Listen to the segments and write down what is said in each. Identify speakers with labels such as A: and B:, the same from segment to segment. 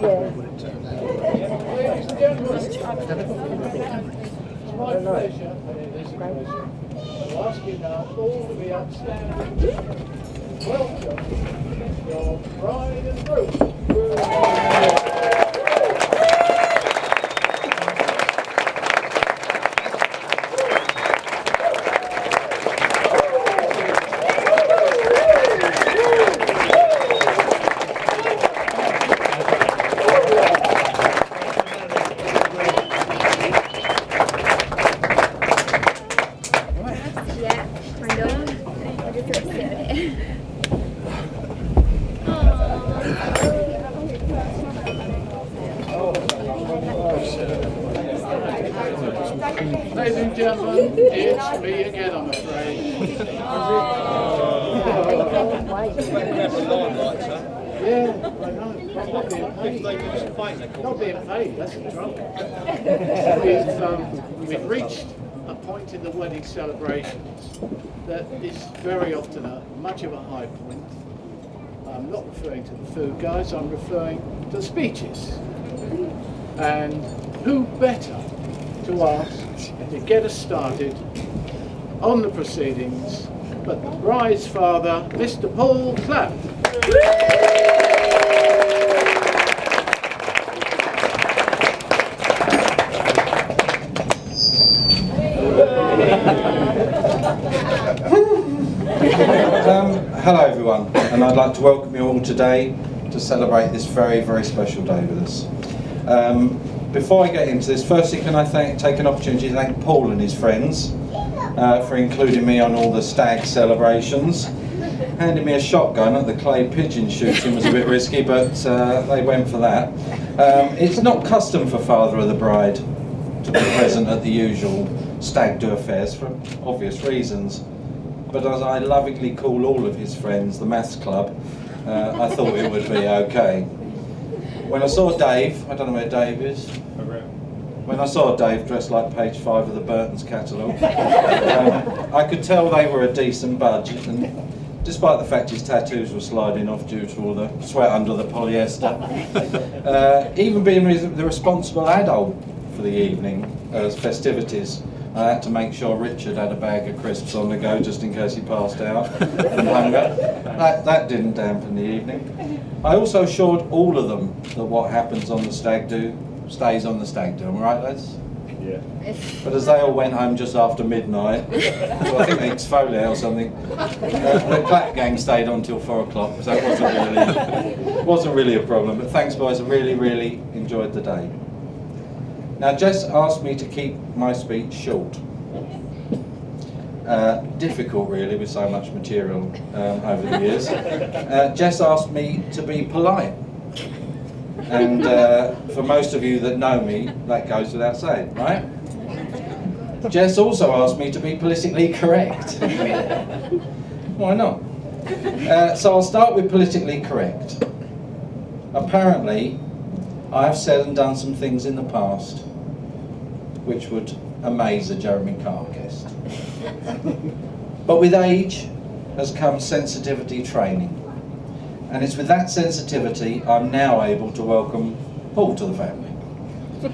A: Ladies and gentlemen, it's my pleasure, and it is a pleasure, to ask you now all to be upstanding. Welcome your bride and groom. Ladies and gentlemen, it's me again, I'm afraid. Yeah, I know. Not being paid. Not being paid, that's the trouble. We've reached a point in the wedding celebrations that is very often much of a high point. I'm not referring to the food, guys, I'm referring to the speeches. And who better to ask to get us started on the proceedings but the bride's father, Mr. Paul Clapp.
B: Hello everyone, and I'd like to welcome you all today to celebrate this very, very special day with us. Before I get into this, firstly can I take an opportunity to thank Paul and his friends for including me on all the stag celebrations. Handing me a shotgun at the clay pigeon shooting was a bit risky, but they went for that. It's not custom for father of the bride to be present at the usual stag do affairs for obvious reasons. But as I lovingly call all of his friends the Maths Club, I thought it would be okay. When I saw Dave, I don't know where Dave is. When I saw Dave dressed like page 5 of the Burton's catalogue, I could tell they were a decent budget, and despite the fact his tattoos were sliding off due to all the sweat under the polyester, even being the responsible adult for the evening as festivities, I had to make sure Richard had a bag of crisps on the go just in case he passed out from hunger. That didn't dampen the evening. I also assured all of them that what happens on the stag do stays on the stag do. Am I right, lads?
C: Yeah.
B: But as they all went home just after midnight, well, I think they exfoliate or something, the Clap gang stayed on till 4 o'clock, so it wasn't really a problem. But thanks, boys. I really, really enjoyed the day. Now, Jess asked me to keep my speech short. Difficult, really, with so much material over the years. Jess asked me to be polite. And for most of you that know me, that goes without saying, right? Jess also asked me to be politically correct. Why not? So I'll start with politically correct. Apparently, I have said and done some things in the past which would amaze a Jeremy Carr guest. But with age has come sensitivity training. And it's with that sensitivity I'm now able to welcome Paul to the family.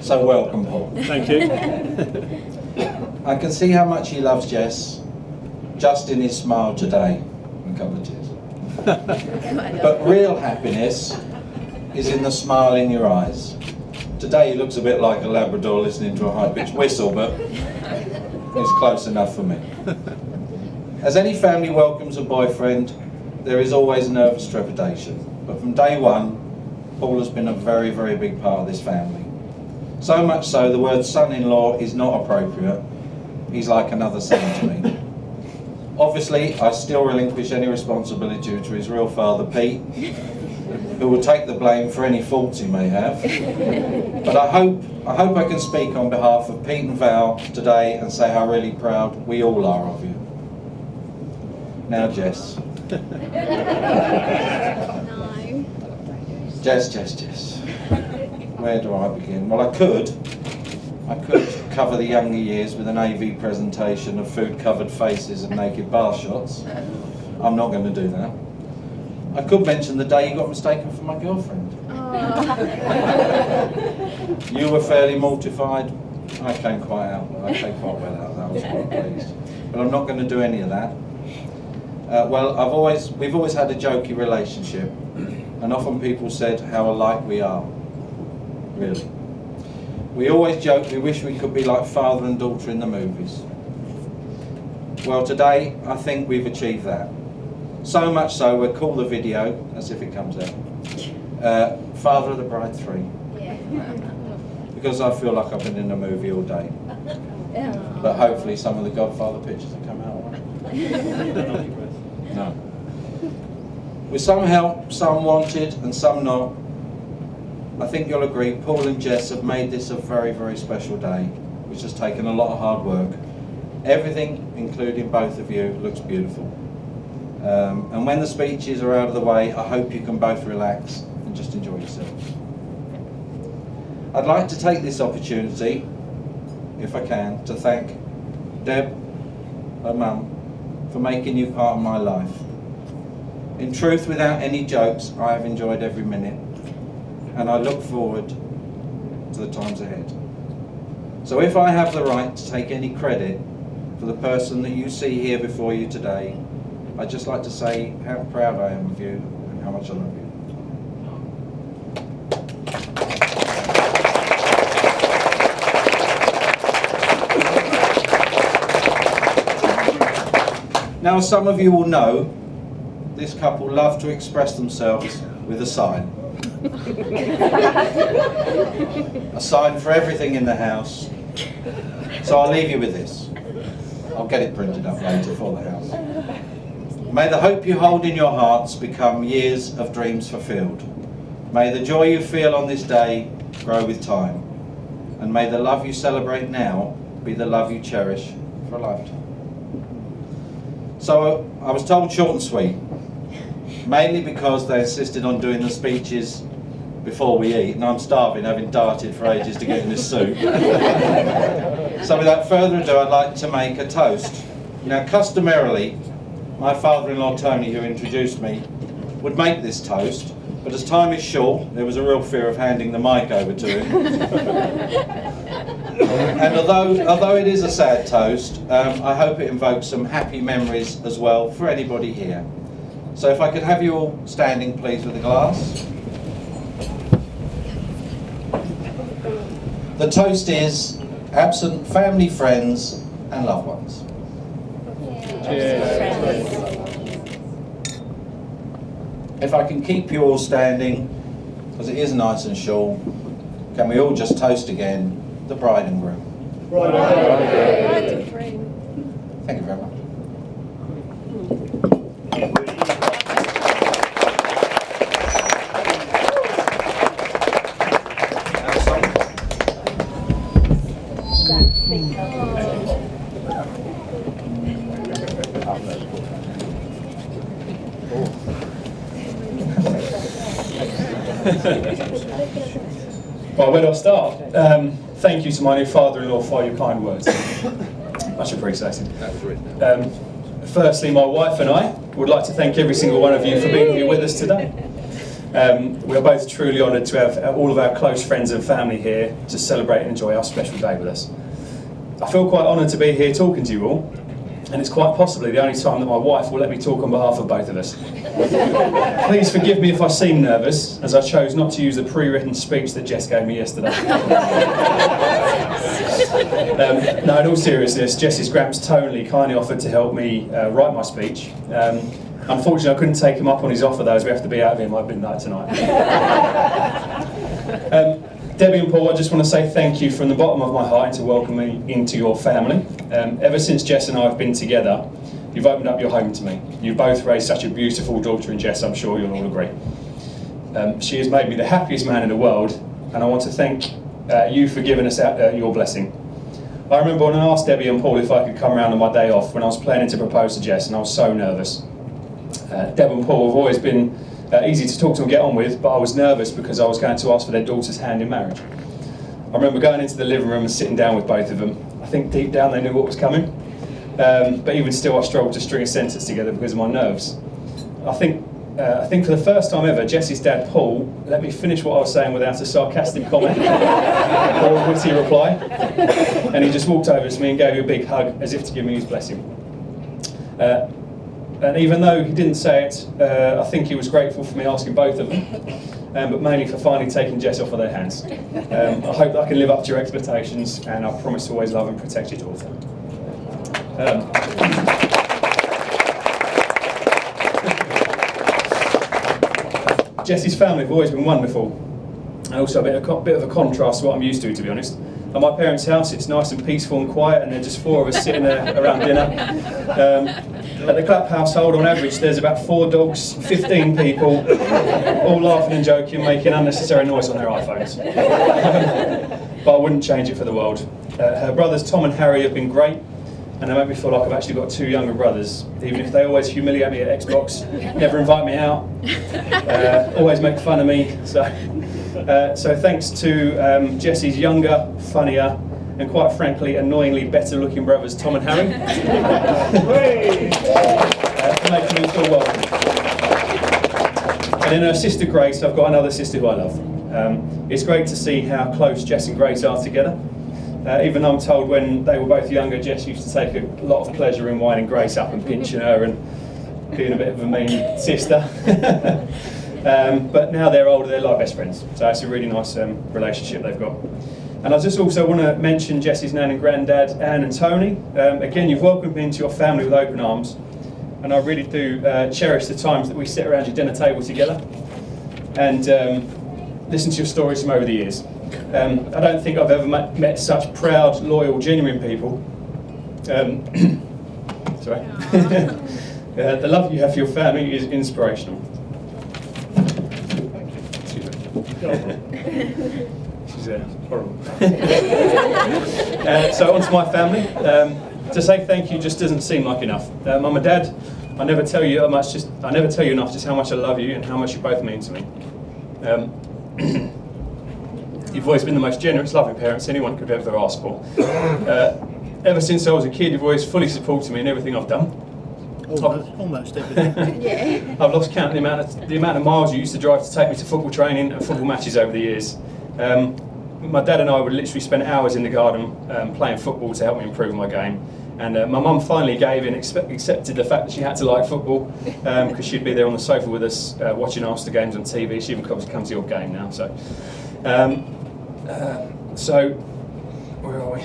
B: So welcome, Paul.
C: Thank you.
B: I can see how much he loves Jess, just in his smile today. A couple of tears. But real happiness is in the smile in your eyes. Today he looks a bit like a Labrador listening to a high-pitched whistle, but it's close enough for me. As any family welcomes a boyfriend, there is always nervous trepidation. But from day one, Paul has been a very, very big part of this family. So much so, the word son-in-law is not appropriate. He's like another son to me. Obviously, I still relinquish any responsibility to his real father, Pete, who will take the blame for any faults he may have. But I hope I can speak on behalf of Pete and Val today and say how really proud we all are of you. Now, Jess.
D: No.
B: Jess. Where do I begin? Well, I could cover the younger years with an AV presentation of food-covered faces and naked bar shots. I'm not going to do that. I could mention the day you got mistaken for my girlfriend. You were fairly mortified. I came quite well out of that. I was quite pleased. But I'm not going to do any of that. We've always had a jokey relationship, and often people said how alike we are. Really. We always joke we wish we could be like father and daughter in the movies. Well, today I think we've achieved that. So much so we'll call the video, as if it comes out, Father of the Bride 3.
C: Yeah.
B: Because I feel like I've been in a movie all day. But hopefully some of the Godfather pictures have come out alright. No. With some help, some wanted and some not, I think you'll agree Paul and Jess have made this a very, very special day, which has taken a lot of hard work. Everything, including both of you, looks beautiful. And when the speeches are out of the way, I hope you can both relax and just enjoy yourselves. I'd like to take this opportunity, if I can, to thank Deb, her mum, for making you part of my life. In truth, without any jokes, I have enjoyed every minute, and I look forward to the times ahead. So if I have the right to take any credit for the person that you see here before you today, I'd just like to say how proud I am of you and how much I love you. Now, some of you will know this couple love to express themselves with a sign. A sign for everything in the house. So I'll leave you with this. I'll get it printed up later for the house. May the hope you hold in your hearts become years of dreams fulfilled. May the joy you feel on this day grow with time. And may the love you celebrate now be the love you cherish for a lifetime. So I was told short and sweet, mainly because they insisted on doing the speeches before we eat, and I'm starving, having darted for ages to get in this soup. So without further ado, I'd like to make a toast. Now, customarily, my father-in-law Tony, who introduced me, would make this toast, but as time is short, there was a real fear of handing the mic over to him. And although it is a sad toast, I hope it invokes some happy memories as well for anybody here. So if I could have you all standing, please, with a glass. The toast is absent family, friends, and loved ones.
C: Cheers.
B: If I can keep you all standing, because it is nice and short, can we all just toast again, the bride and groom? Thank you very much.
D: Well, where do I start? Thank you to my new father-in-law for your kind words. Much appreciated. Firstly, my wife and I would like to thank every single one of you for being here with us today. We are both truly honoured to have all of our close friends and family here to celebrate and enjoy our special day with us. I feel quite honoured to be here talking to you all, and it's quite possibly the only time that my wife will let me talk on behalf of both of us. Please forgive me if I seem nervous, as I chose not to use the pre-written speech that Jess gave me yesterday. No, in all seriousness, Jess's Gramps Tonley kindly offered to help me write my speech. Unfortunately, I couldn't take him up on his offer though, as we have to be out of here by midnight tonight. Debbie and Paul, I just want to say thank you from the bottom of my heart and to welcome me into your family. Ever since Jess and I have been together, you've opened up your home to me. You've both raised such a beautiful daughter in Jess, I'm sure you'll all agree. She has made me the happiest man in the world, and I want to thank you for giving us your blessing. I remember when I asked Debbie and Paul if I could come around on my day off when I was planning to propose to Jess, and I was so nervous. Deb and Paul have always been easy to talk to and get on with, but I was nervous because I was going to ask for their daughter's hand in marriage. I remember going into the living room and sitting down with both of them. I think deep down they knew what was coming, but even still I struggled to string a sentence together because of my nerves. I think I think for the first time ever, Jessie's dad, Paul, let me finish what I was saying without a sarcastic comment or a witty reply. And he just walked over to me and gave me a big hug as if to give me his blessing. And even though he didn't say it, I think he was grateful for me asking both of them, but mainly for finally taking Jess off of their hands. I hope that I can live up to your expectations, and I promise to always love and protect your daughter. Jessie's family have always been wonderful, and also a bit of a contrast to what I'm used to be honest. At my parents' house, it's nice and peaceful and quiet, and there are just 4 of us sitting there around dinner. At the Clapp household, on average, there's about 4 dogs, 15 people, all laughing and joking, making unnecessary noise on their iPhones. But I wouldn't change it for the world. Her brothers Tom and Harry have been great, and they make me feel like I've actually got 2 younger brothers, even if they always humiliate me at Xbox, never invite me out, always make fun of me. So thanks to Jessie's younger, funnier, and quite frankly, annoyingly better looking brothers Tom and Harry, for making me feel welcome. And then her sister Grace, I've got another sister who I love. It's great to see how close Jess and Grace are together. Even I'm told when they were both younger, Jess used to take a lot of pleasure in winding Grace up and pinching her and being a bit of a mean sister. But now they're older, they're like best friends. So it's a really nice relationship they've got. And I just also want to mention Jessie's nan and granddad, Anne and Tony. Again, you've welcomed me into your family with open arms. And I really do cherish the times that we sit around your dinner table together and listen to your stories from over the years. I don't think I've ever met such proud, loyal, genuine people. Sorry. The love you have for your family is inspirational. She's horrible. So on to my family. To say thank you just doesn't seem like enough. Mum and Dad, I never tell you enough just how much I love you and how much you both mean to me. You've always been the most generous, loving parents anyone could ever ask for. Ever since I was a kid, you've always fully supported me in everything I've done.
A: Almost everything.
D: Yeah. I've lost count the amount of miles you used to drive to take me to football training and football matches over the years. My dad and I would literally spend hours in the garden playing football to help me improve my game. And my mum finally gave in, accepted the fact that she had to like football because she'd be there on the sofa with us watching Ulster games on TV. She even comes to your game now. So, where are we?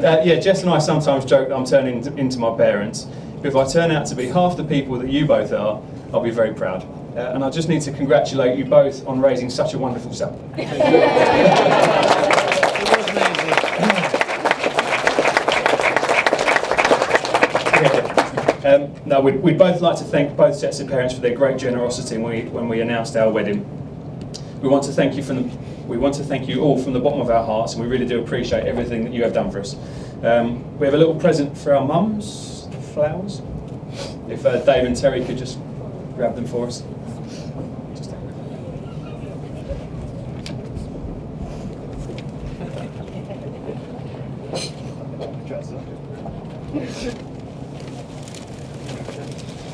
D: Yeah, Jess and I sometimes joke that I'm turning into my parents. But if I turn out to be half the people that you both are, I'll be very proud. And I just need to congratulate you both on raising such a wonderful son. No, we'd both like to thank both sets of parents for their great generosity when we announced our wedding. We want to thank you all from the bottom of our hearts, and we really do appreciate everything that you have done for us. We have a little present for our mums, flowers. If Dave and Terry could just grab them for us.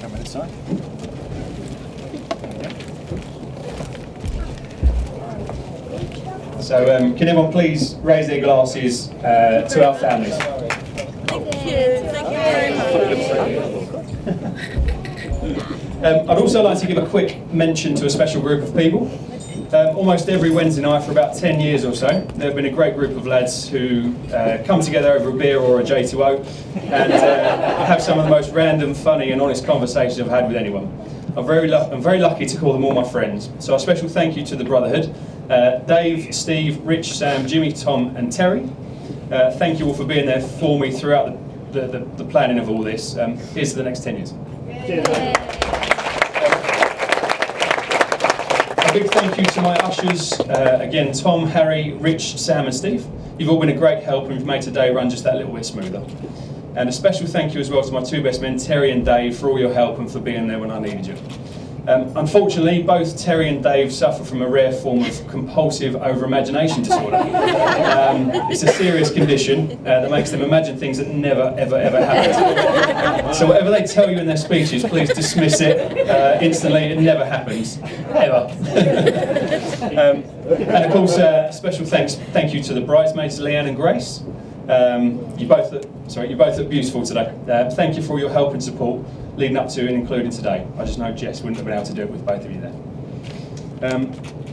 A: Come inside.
D: So can everyone please raise their glasses to our families?
C: Thank you. Thank you very much.
D: I'd also like to give a quick mention to a special group of people. Almost every Wednesday night for about 10 years or so, there have been a great group of lads who come together over a beer or a J2O and have some of the most random, funny and honest conversations I've had with anyone. I'm very lucky to call them all my friends. So a special thank you to the Brotherhood. Dave, Steve, Rich, Sam, Jimmy, Tom and Terry. Thank you all for being there for me throughout the planning of all this. Here's to the next 10 years. A big thank you to my ushers, again Tom, Harry, Rich, Sam and Steve. You've all been a great help and you've made today run just that little bit smoother. And a special thank you as well to my 2 best men, Terry and Dave, for all your help and for being there when I needed you. Unfortunately, both Terry and Dave suffer from a rare form of compulsive over-imagination disorder. It's a serious condition that makes them imagine things that never, ever, ever happened. So whatever they tell you in their speeches, please dismiss it instantly. It never happens, ever. And of course, special thank you to the bridesmaids, Leanne and Grace. You both look beautiful today. Thank you for all your help and support leading up to and including today. I just know Jess wouldn't have been able to do it with both of you there.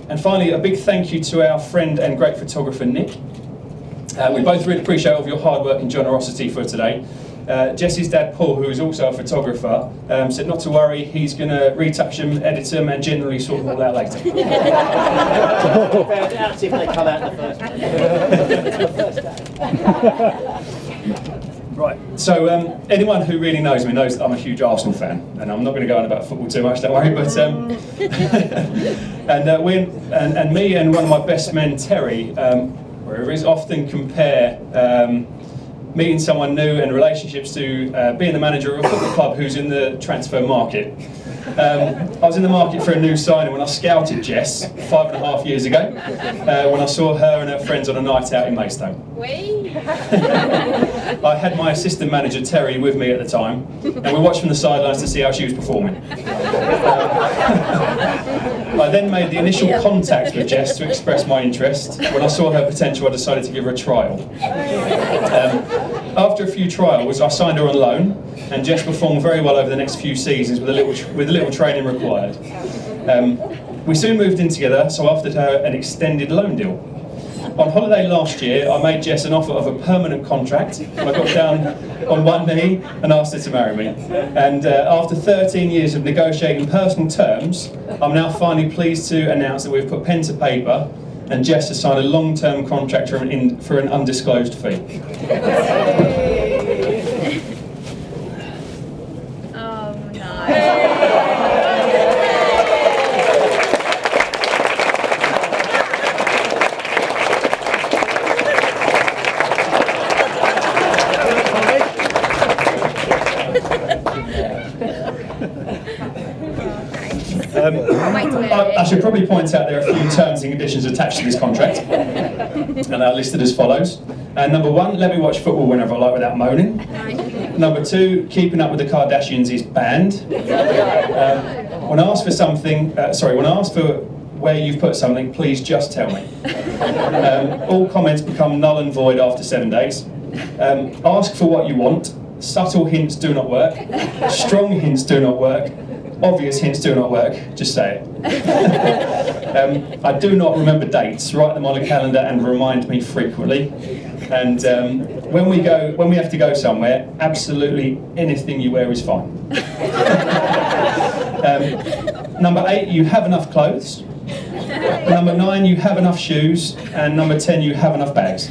D: And finally, a big thank you to our friend and great photographer, Nick. We both really appreciate all of your hard work and generosity for today. Jess's dad, Paul, who is also a photographer, said not to worry, he's going to retouch them, edit them, and generally sort them all out later.
E: I'll see if they come out the first day.
D: Right, so anyone who really knows me knows that I'm a huge Arsenal fan, and I'm not going to go on about football too much, don't worry, but and me and one of my best men, Terry, wherever is often compare meeting someone new and relationships to being the manager of a football club who's in the transfer market. I was in the market for a new signing when I scouted Jess 5.5 years ago, when I saw her and her friends on a night out in Maidstone. I had my assistant manager Terry with me at the time, and we watched from the sidelines to see how she was performing. I then made the initial contact with Jess to express my interest. When I saw her potential, I decided to give her a trial. After a few trials, I signed her on loan, and Jess performed very well over the next few seasons with a little training required. We soon moved in together, so I offered her an extended loan deal. On holiday last year, I made Jess an offer of a permanent contract. I got down on one knee and asked her to marry me. And after 13 years of negotiating personal terms, I'm now finally pleased to announce that we've put pen to paper and Jess has signed a long-term contract for an undisclosed fee.
C: Oh no.
D: I should probably point out there are a few terms and conditions attached to this contract, and they're listed as follows. Number 1, let me watch football whenever I like without moaning. Number 2, keeping up with the Kardashians is banned. When asked for where you've put something, please just tell me. All comments become null and void after 7 days. Ask for what you want. Subtle hints do not work. Strong hints do not work. Obvious hints do not work, just say it. I do not remember dates, write them on a calendar and remind me frequently. And when we have to go somewhere, absolutely anything you wear is fine. Number 8, you have enough clothes. Number 9, you have enough shoes. And number 10, you have enough bags.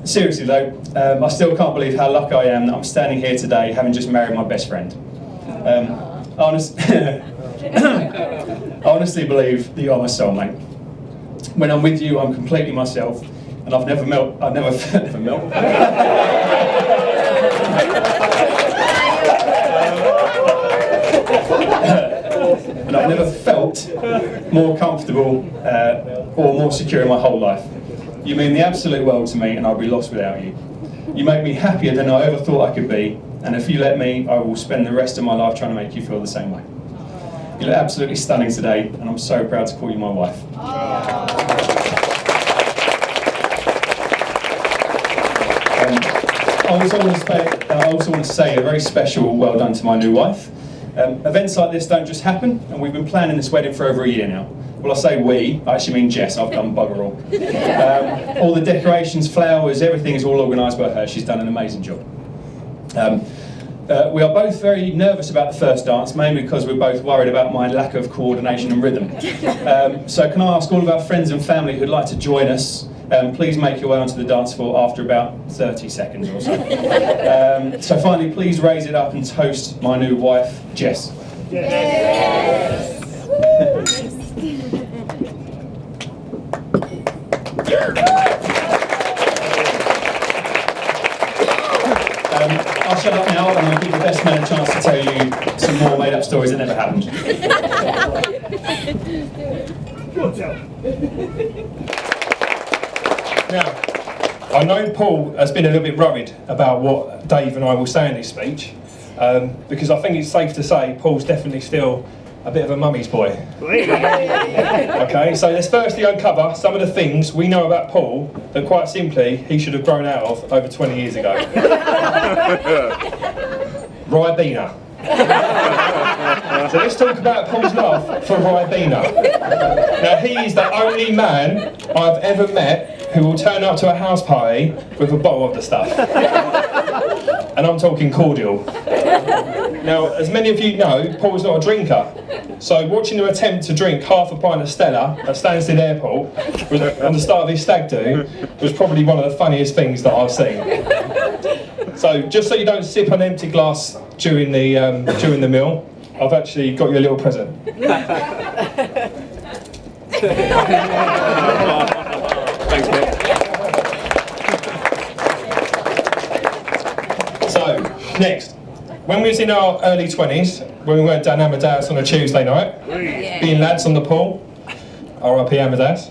D: Seriously though, I still can't believe how lucky I am that I'm standing here today having just married my best friend. I honestly believe that you're my soulmate. When I'm with you, I'm completely myself, and I've never felt more comfortable or more secure in my whole life. You mean the absolute world to me, and I'll be lost without you. You make me happier than I ever thought I could be, and if you let me, I will spend the rest of my life trying to make you feel the same way. You look absolutely stunning today, and I'm so proud to call you my wife. I also want to say a very special well done to my new wife. Events like this don't just happen, and we've been planning this wedding for over a year now. Well, I say we, I actually mean Jess, I've done bugger all. All the decorations, flowers, everything is all organised by her. She's done an amazing job. We are both very nervous about the first dance, mainly because we're both worried about my lack of coordination and rhythm. So can I ask all of our friends and family who'd like to join us, please make your way onto the dance floor after about 30 seconds or so. So finally, please raise it up and toast my new wife, Jess.
C: Yes.
D: shut up now and I'll give the best man a chance to tell you some more made-up stories that never happened. Now, I know Paul has been a little bit worried about what Dave and I will say in this speech, because I think it's safe to say Paul's definitely still a bit of a mummy's boy. Okay, so let's firstly uncover some of the things we know about Paul that quite simply he should have grown out of over 20 years ago. Ribena. So let's talk about Paul's love for Ribena. Now he is the only man I've ever met who will turn up to a house party with a bottle of the stuff. And I'm talking cordial. Now, as many of you know, Paul's not a drinker. So watching him attempt to drink half a pint of Stella at Stansted Airport on the start of his stag do was probably one of the funniest things that I've seen. So just so you don't sip an empty glass during the meal, I've actually got you a little present.
F: Thanks, mate.
D: So, next. When we was in our early 20s, when we went down Amadeus on a Tuesday night, being lads on the pool, R.I.P. Amadeus,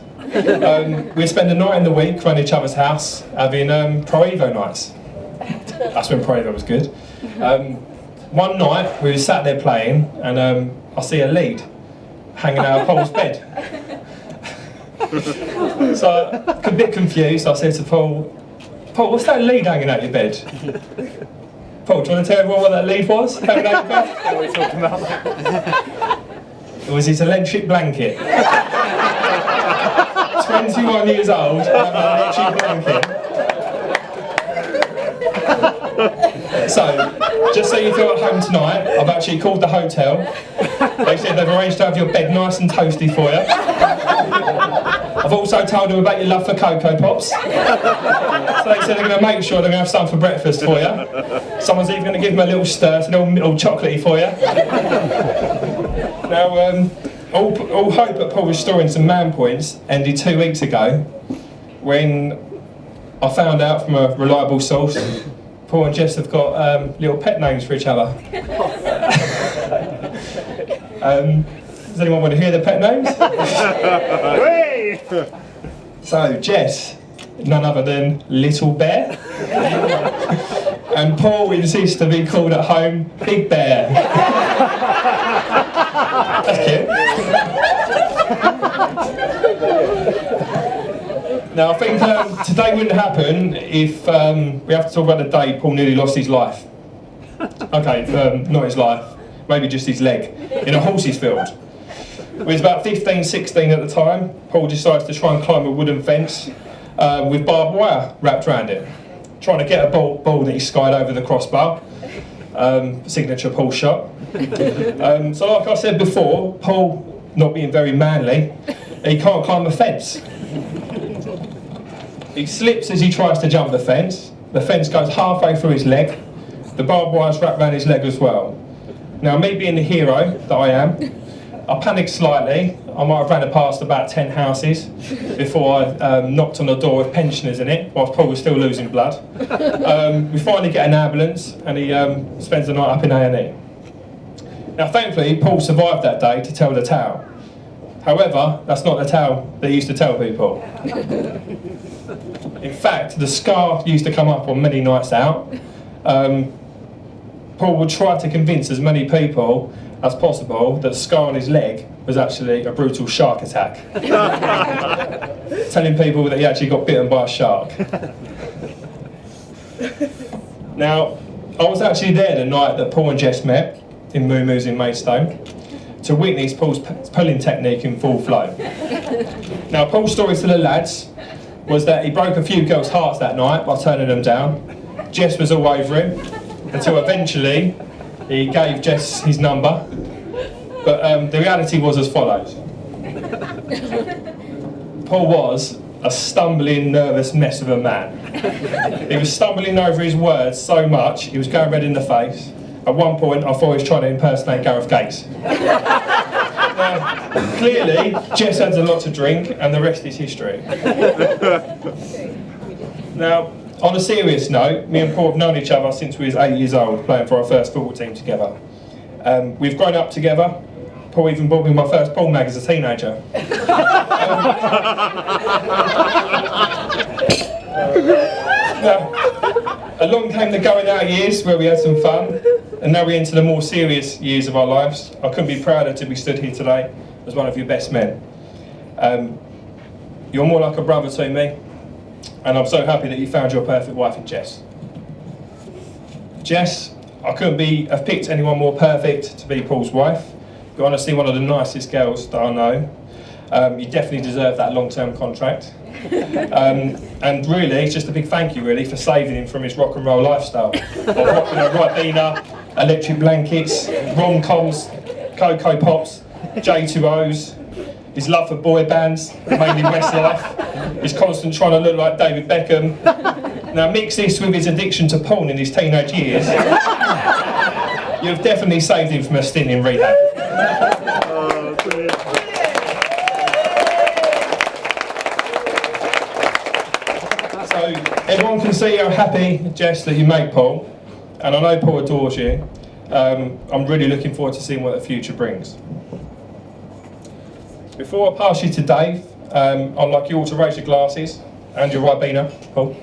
D: we'd spend a night in the week around each other's house having Pro Evo nights. That's when Pro Evo was good. One night we were sat there playing and I see a lead hanging out of Paul's bed. So, a bit confused, I said to Paul, what's that lead hanging out your bed? Paul, do you want to tell everyone what that lead was? Hanging out your bed?
F: What are we talking about?
D: It was his electric blanket. 21 years old, and had an electric blanket. So, just so you feel at home tonight, I've actually called the hotel. They said they've arranged to have your bed nice and toasty for you. I've also told them about your love for Cocoa Pops. So they said they're going to make sure they're going to have some for breakfast for you. Someone's even going to give them a little stir, a little chocolatey for you. Now, all hope at Paul restoring some man points ended 2 weeks ago when I found out from a reliable source Paul and Jess have got little pet names for each other. Does anyone want to hear the pet names? So, Jess, none other than Little Bear. And Paul insists to be called at home Big Bear. That's cute. Now, I think today wouldn't happen if we have to talk about the day Paul nearly lost his life. Okay, not his life, maybe just his leg, in a horse's field. He was about 15, 16 at the time. Paul decides to try and climb a wooden fence with barbed wire wrapped around it, trying to get a ball that he skied over the crossbar, signature Paul shot. So like I said before, Paul, not being very manly, he can't climb a fence. He slips as he tries to jump the fence goes halfway through his leg, the barbed wire's wrapped around his leg as well. Now, me being the hero that I am, I panicked slightly. I might have ran past about 10 houses before I knocked on the door with pensioners in it, whilst Paul was still losing blood. We finally get an ambulance and he spends the night up in A&E. Now thankfully, Paul survived that day to tell the tale. However, that's not the tale that he used to tell people. In fact, the scar used to come up on many nights out. Paul would try to convince as many people as possible that the scar on his leg was actually a brutal shark attack. Telling people that he actually got bitten by a shark. Now, I was actually there the night that Paul and Jess met in Moo Moo's in Maidstone to witness Paul's pulling technique in full flow. Now, Paul's story to the lads was that he broke a few girls' hearts that night by turning them down. Jess was all over him until eventually he gave Jess his number. But the reality was as follows. Paul was a stumbling, nervous mess of a man. He was stumbling over his words so much, he was going red in the face. At one point, I thought he was trying to impersonate Gareth Gates. Now, clearly, Jess had a lot to drink, and the rest is history. Now,
G: On a serious note, me and Paul have known each other since we was 8 years old, playing for our first football team together. We've grown up together. Paul even bought me my first ball mag as a teenager. Now, along came the going out years where we had some fun, and now we're into the more serious years of our lives. I couldn't be prouder to be stood here today as one of your best men. You're more like a brother to me, and I'm so happy that you found your perfect wife in Jess. Jess, I couldn't have picked anyone more perfect to be Paul's wife. You're honestly one of the nicest girls that I know. You definitely deserve that long-term contract. And really, it's just a big thank you really for saving him from his rock and roll lifestyle. Of rocking a Ribena, electric blankets, rom-coms, Cocoa Pops, J2Os, his love for boy bands, mainly Westlife, his constant trying to look like David Beckham. Now mix this with his addiction to porn in his teenage years, you've definitely saved him from a stint in rehab.
F: Oh, brilliant.
G: So everyone can see how happy, Jess, that you make Paul, and I know Paul adores you. I'm really looking forward to seeing what the future brings. Before I pass you to Dave, I'd like you all to raise your glasses and your Ribena, Paul,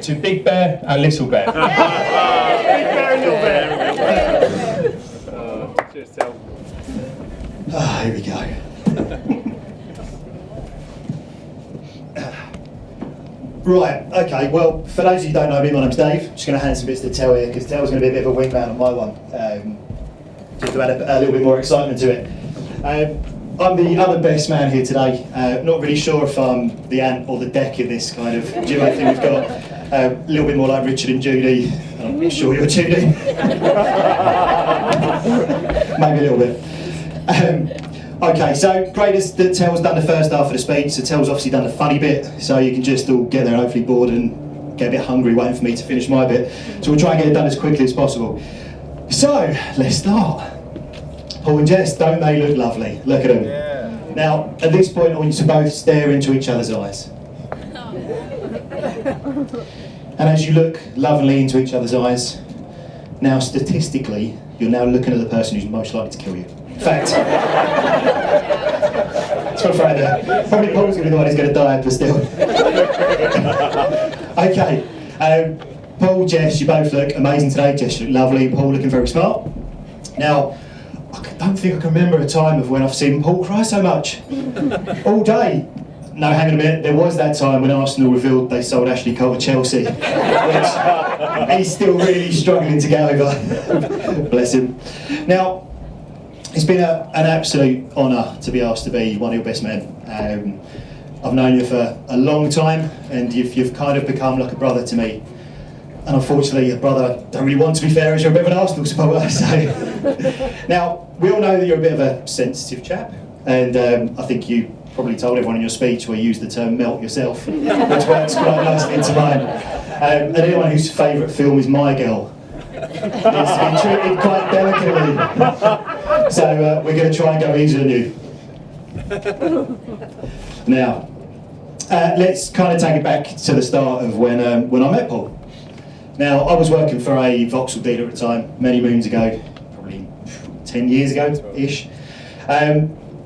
G: to Big Bear and Little Bear.
F: Big Bear and Little Bear. Cheers, Tel.
H: Here we go. Right, okay, well, for those of you who don't know me, my name's Dave. I'm just going to hand some bits to Tel here, because Tel's going to be a bit of a wingman on my one, just to add a little bit more excitement to it. I'm the other best man here today. Not really sure if I'm the ant or the deck in this kind of duo thing we've got. A little bit more like Richard and Judy. I'm sure you're Judy. Maybe a little bit. Okay, so great that Tel's done the first half of the speech, so Tel's obviously done the funny bit, so you can just all get there and hopefully bored and get a bit hungry waiting for me to finish my bit. So we'll try and get it done as quickly as possible. So, let's start. Paul and Jess, don't they look lovely? Look at them. Yeah. Now, at this point I want you to both stare into each other's eyes. And as you look lovingly into each other's eyes, now statistically, you're now looking at the person who's most likely to kill you. Fact. That's what I'm afraid of. Probably Paul's going to be the one who's going to die, but still. Okay. Paul, Jess, you both look amazing today. Jess, you look lovely. Paul looking very smart. Now, I don't think I can remember a time of when I've seen Paul cry so much. All day. No, hang on a minute. There was that time when Arsenal revealed they sold Ashley Cole to Chelsea, which he's still really struggling to get over. Bless him. Now, it's been an absolute honour to be asked to be one of your best men. I've known you for a long time, and you've kind of become like a brother to me. And unfortunately, a brother I don't really want to be fair, as you're a bit of an Arsenal supporter. So. Now, we all know that you're a bit of a sensitive chap, and I think you probably told everyone in your speech where you used the term melt yourself, which works quite nicely into mine. And anyone whose favourite film is My Girl needs to be treated quite delicately. So we're going to try and go easy on you. Now, let's kind of take it back to the start of when I met Paul. Now, I was working for a Vauxhall dealer at the time, many moons ago, probably 10 years ago-ish.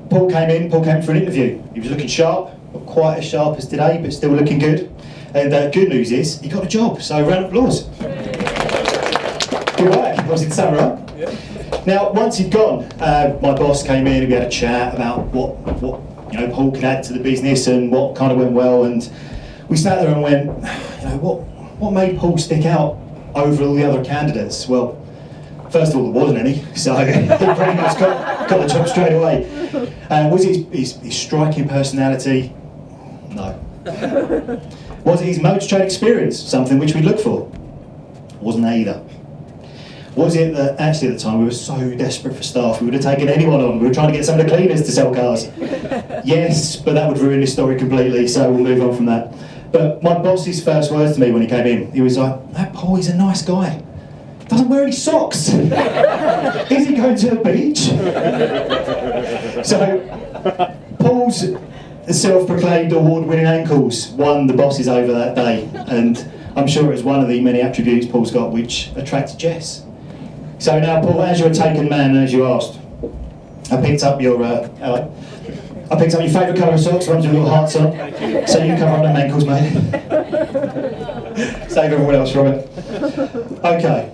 H: Paul came for an interview. He was looking sharp, not quite as sharp as today, but still looking good. And good news is, he got a job, so round of applause. Good work, obviously the summer up. Yeah. Now, once he'd gone, my boss came in and we had a chat about what Paul could add to the business and what kind of went well, and we sat there and went, what made Paul stick out over all the other candidates? Well, first of all, there wasn't any, so he pretty much got the job straight away. Was it his striking personality? No. Was it his motor trade experience? Something which we look for? Wasn't that either. Was it that actually at the time we were so desperate for staff, we would have taken anyone on? We were trying to get some of the cleaners to sell cars. Yes, but that would ruin this story completely, so we'll move on from that. But my boss's first words to me when he came in, he was like, "That Paul, he's a nice guy. Doesn't wear any socks. Is he going to the beach?" So, Paul's the self-proclaimed award-winning ankles won the bosses over that day, and I'm sure it was one of the many attributes Paul's got which attracted Jess. So now, Paul, as you're a taken man, and as you asked, I picked up your favourite colour of socks, the ones with little hearts on, so you can cover up them ankles, mate. Save everyone else from it. Okay.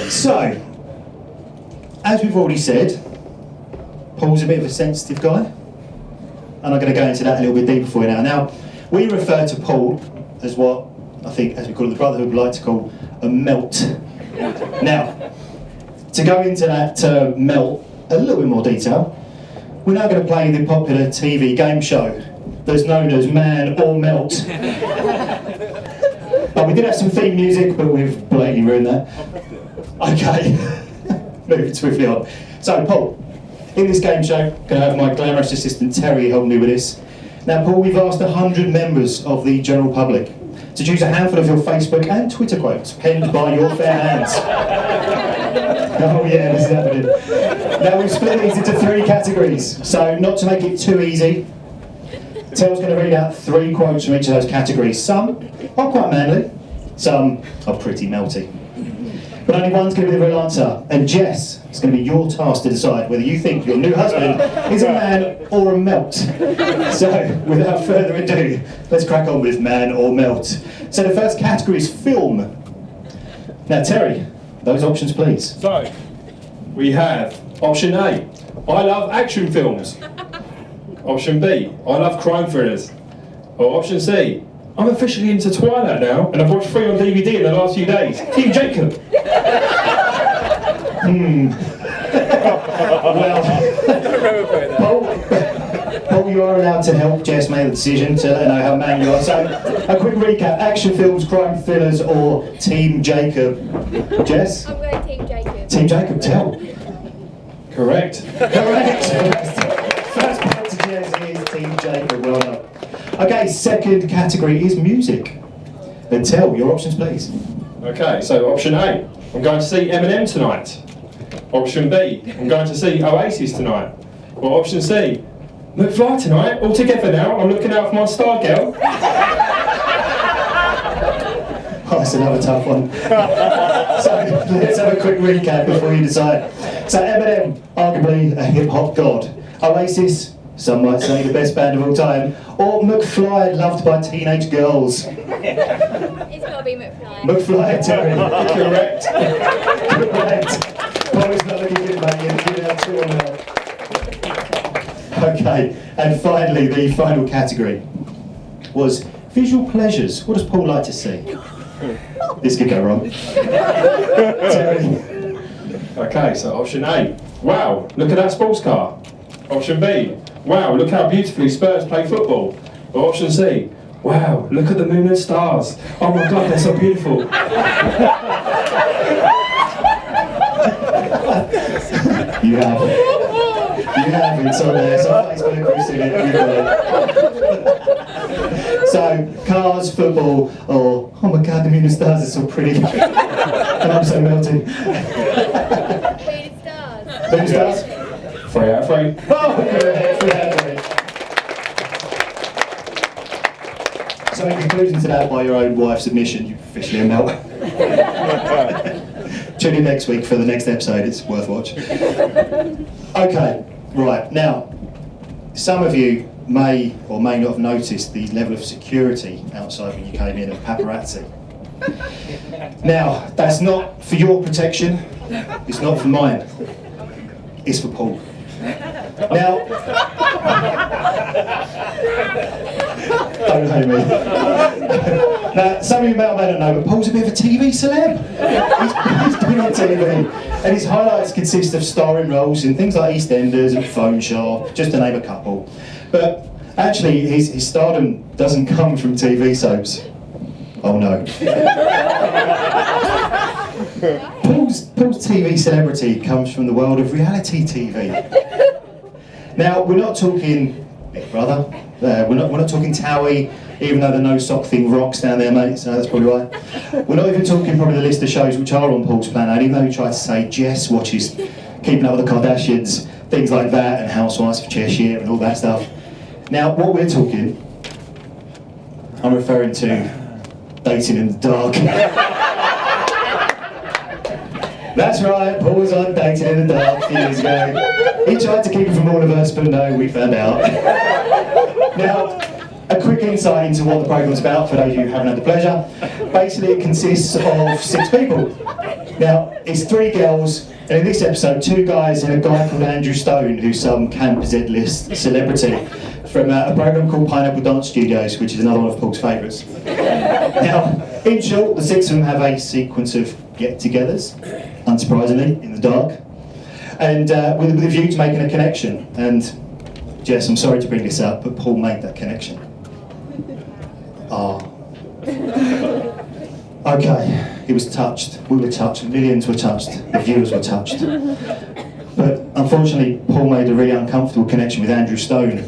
H: So, as we've already said, Paul's a bit of a sensitive guy, and I'm going to go into that a little bit deeper for you now. Now, we refer to Paul as what I think, as we call it, the Brotherhood would like to call a melt. Now, to go into that melt a little bit more detail, we're now going to play the popular TV game show that's known as Man or Melt. We did have some theme music, but we've blatantly ruined that. Okay, moving swiftly on. So, Paul, in this game show, going to have my glamorous assistant Terry help me with this. Now, Paul, we've asked 100 members of the general public to choose a handful of your Facebook and Twitter quotes penned by your fair hands. Oh yeah, this is happening. Now, we've split these into 3 categories, so not to make it too easy, Tel's going to read out 3 quotes from each of those categories. Some are quite manly, some are pretty melty. But only one's going to be the real answer, and Jess, it's going to be your task to decide whether you think your new husband is a man or a melt. So, without further ado, let's crack on with Man or Melt. So the first category is film. Now, Terry, those options, please.
G: So, we have option A, I love action films. Option B, I love crime thrillers. Or option C, I'm officially into Twilight now, and I've watched 3 on DVD in the last few days. Team Jacob.
H: Well, Paul, you are allowed to help Jess make the decision to let her know how man you are. So, a quick recap: action films, crime thrillers, or Team Jacob? Jess?
C: I'm going Team Jacob.
H: Team Jacob, tell.
G: Correct.
H: Correct. First point to Jess is Team Jacob. Well done. Okay, second category is music. Then tell your options, please.
G: Okay, so option A, I'm going to see Eminem tonight. Option B, I'm going to see Oasis tonight. Or option C, McFly tonight, all together now, I'm looking out for my star girl.
H: Oh, that's another tough one. So let's have a quick recap before you decide. So Eminem, arguably a hip-hop god. Oasis, some might say the best band of all time. Or McFly, loved by teenage girls.
C: It's got to be McFly.
H: McFly, Terry.
G: Correct.
H: Correct. Well, it's not looking good, mate. You're giving out 2 on that. Okay, and finally, the final category was visual pleasures. What does Paul like to see? This could go wrong. Terry.
G: Okay, so option A, wow, look at that sports car. Option B, wow, look how beautifully Spurs play football. Or option C, wow, look at the moon and stars. Oh my God, they're so beautiful.
H: You have it. You have it. It's on there. So Facebook, we've seen it. You've got it. So, cars, football, or oh my God, the moon and stars are so pretty. And I'm so melting.
C: Moon and stars.
H: Moon and stars?
G: 3 out of 3.
H: Oh, good. 3 out of 3. So, in conclusion to that, by your own wife's admission, you've officially a melt. Tune in next week for the next episode, it's worth watching. Okay, right, now, some of you may or may not have noticed the level of security outside when you came in of paparazzi. Now, that's not for your protection, it's not for mine, it's for Paul. Now, don't hate me. Now, some of you may or may not know, but Paul's a bit of a TV celeb. He's been on TV, and his highlights consist of starring roles in things like EastEnders and Phone Shop, just to name a couple. But actually, his stardom doesn't come from TV soaps. Oh no. Paul's TV celebrity comes from the world of reality TV. Now, we're not talking Big Brother, we're not talking Towie, even though the no sock thing rocks down there, mate, so that's probably why. We're not even talking probably the list of shows which are on Paul's planet, even though he tried to say Jess watches Keeping Up with the Kardashians, things like that, and Housewives of Cheshire and all that stuff. Now, what we're talking, I'm referring to Dating in the Dark. That's right, Paul was on Dating in the Dark a few years ago. He tried to keep it from all of us, but no, we found out. Now, a quick insight into what the programme's about for those of you who haven't had the pleasure. Basically, it consists of 6 people. Now, it's 3 girls, and in this episode, 2 guys and a guy called Andrew Stone, who's some Camp Z-list celebrity from a programme called Pineapple Dance Studios, which is another one of Paul's favourites. Now, in short, the 6 of them have a sequence of get-togethers, unsurprisingly, in the dark, and with a view to making a connection. And Jess, I'm sorry to bring this up, but Paul made that connection. Ah. Okay, he was touched, we were touched, millions were touched, the viewers were touched. But unfortunately, Paul made a really uncomfortable connection with Andrew Stone.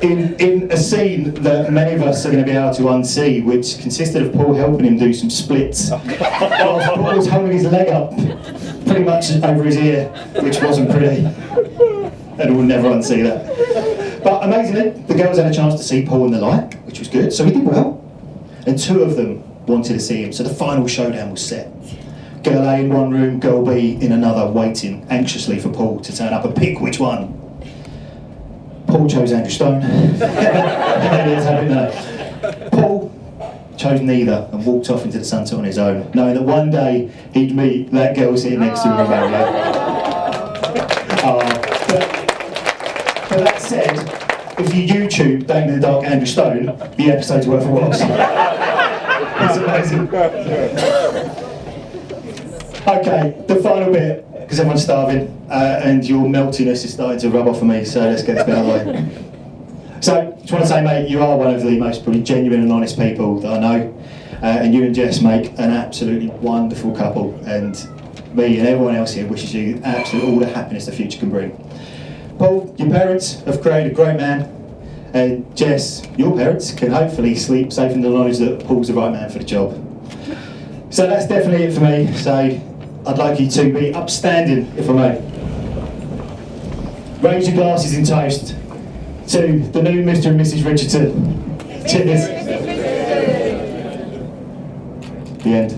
H: In a scene that many of us are going to be able to unsee, which consisted of Paul helping him do some splits, whilst Paul was holding his leg up pretty much over his ear, which wasn't pretty. And we'll never unsee that. But amazingly, the girls had a chance to see Paul in the light, which was good, so he did well. And 2 of them wanted to see him, so the final showdown was set. Girl A in one room, girl B in another, waiting anxiously for Paul to turn up and pick which one. Paul chose Andrew Stone. Paul chose neither and walked off into the sunset on his own, knowing that one day he'd meet that girl sitting next to him in Mario. But that said, if you YouTube Dating in the Dark Andrew Stone, the episode's worth a watch. It's amazing. Okay, the final bit, because everyone's starving, and your meltiness is starting to rub off on me, so let's get this bit out of the way. So, just want to say, mate, you are one of the most probably genuine and honest people that I know, and you and Jess make an absolutely wonderful couple, and me and everyone else here wishes you absolutely all the happiness the future can bring. Paul, your parents have created a great man, and Jess, your parents can hopefully sleep safe in the knowledge that Paul's the right man for the job. So that's definitely it for me, so I'd like you to be upstanding, if I may. Raise your glasses in toast to the new Mr. and Mrs. Richardson. Cheers. The end.